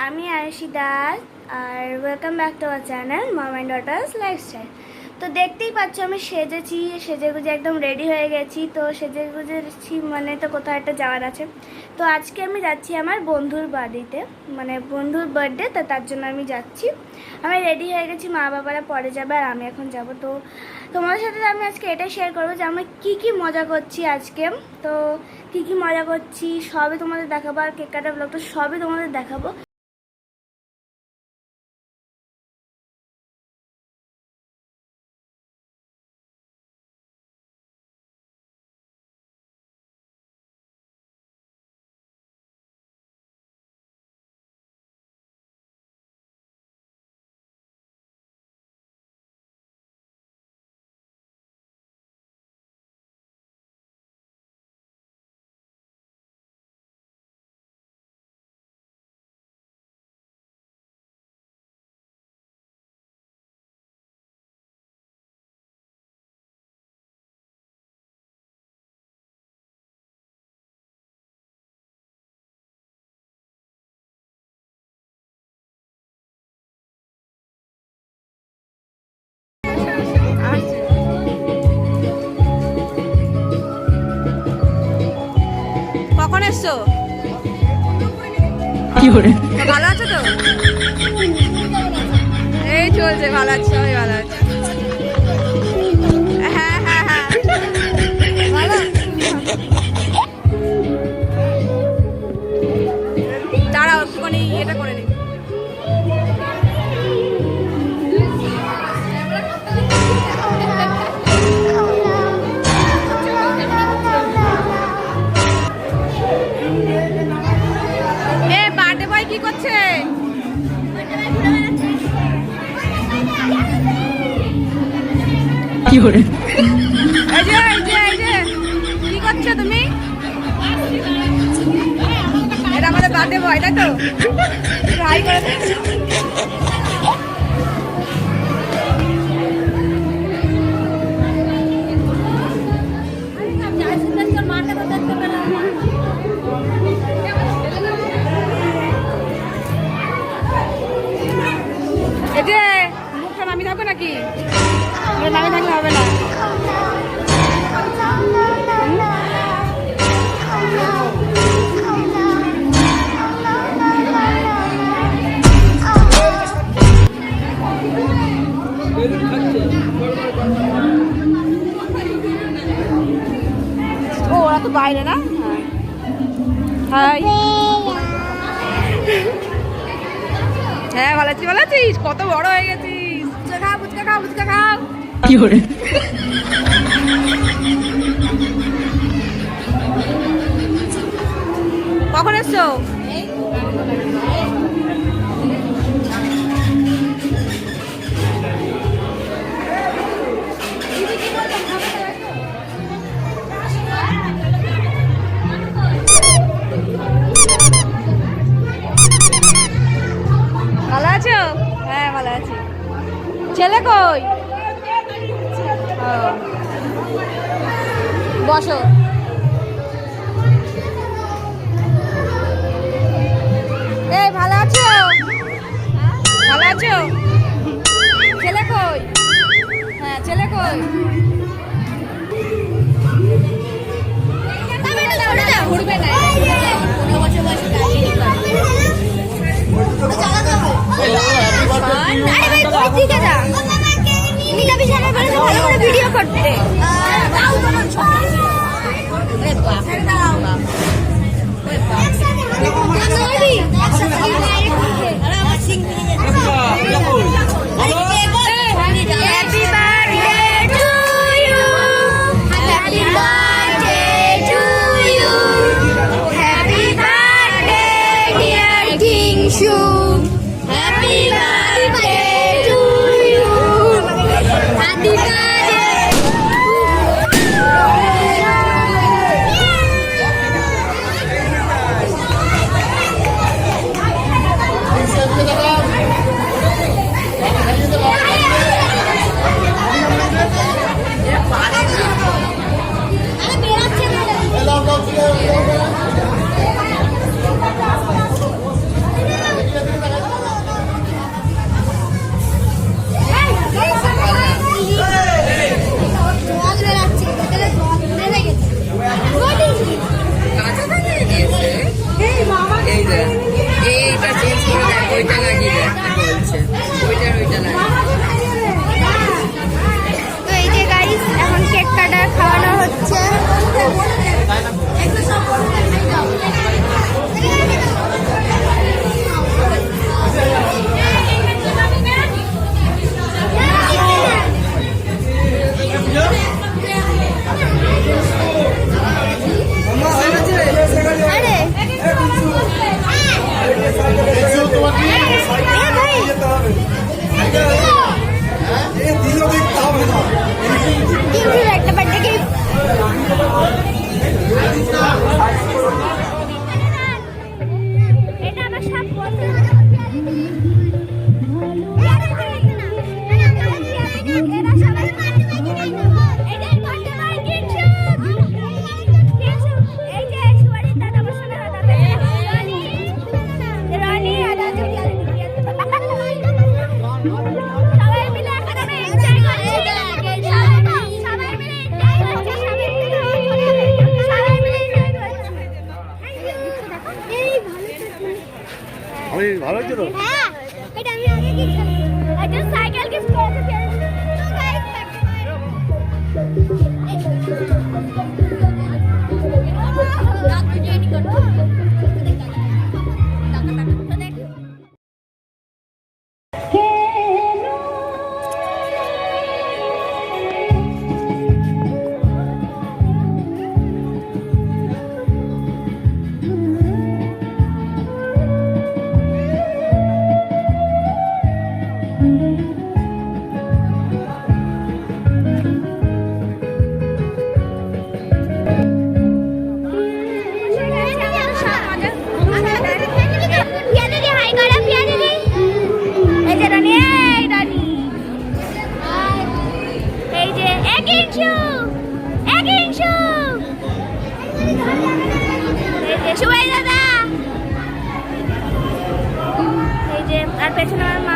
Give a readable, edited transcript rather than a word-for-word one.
আমি আয়ুষী দাস আর welcome back to our channel mom and daughters lifestyle. তো দেখতেই পাচ্ছ আমি সেজে গুজে একদম রেডি হয়ে গেছি। তো সেজে গুজেছি মানে তো কোথাও একটা যাওয়ার আছে। তো আজকে আমি যাচ্ছি আমার বন্ধুর বাড়িতে, মানে বন্ধুর বার্থডে, তো তার জন্য আমি যাচ্ছি। আমি রেডি হয়ে গেছি, মা বাবারা পরে যাবে আর আমি এখন যাব। তো তোমাদের সাথে আমি আজকে এটাই শেয়ার করবো যে আমি কী মজা করছি আজকে। তো কী মজা করছি সবই তোমাদের দেখাবো, আর কেক কাটা ব্লগটা সবই তোমাদের দেখাবো। কখন এসছো? ভালো আছো তো? এই চলছে, ভালো আছে, সবাই ভালো আছে। হ্যাঁ হ্যাঁ হ্যাঁ ভালো। দাঁড়াও একটুখানি এটা করে নিই। কি করছে? কি করে? এই যে কি করছো তুমি? এটা আমাদের বার্থডে বয়, তাই তো? ট্রাই করে মুখটা নামি থাকবে নাকি? নামি থাকলে হবে না। ও ওরা তো বাইরে না। হাই, হ্যাঁ ভালো আছিস? কত বড় হয়ে গেছিস। ফুচকা খাও। কি করে? কখন এসছো? ভালো আছো? হ্যাঁ ভালো আছি। ছেলে কই? বসো। এই ভালো আছো? ভালো আছো? ছেলে কই? হ্যাঁ ছেলে কই? ঘুরবে না। ভিডিও করতে একটা বার্থডে গিফট এটা আমার সব বন্ধু এরা সবাই এটাই করতে পারে কিছু এই যে সুয়ারি দাদা বসে না দাদা রানী আদা সবাই মিলে এখানে এনজয় করছে সবাই মিলে এনজয় করছে সবাই মিলে এনজয় করছে আমি ভালো হচ্ছে তো হ্যাঁ এটা আমি আগে কি একটা সাইকেল গিফট করেছি আর পেছনে আমার মা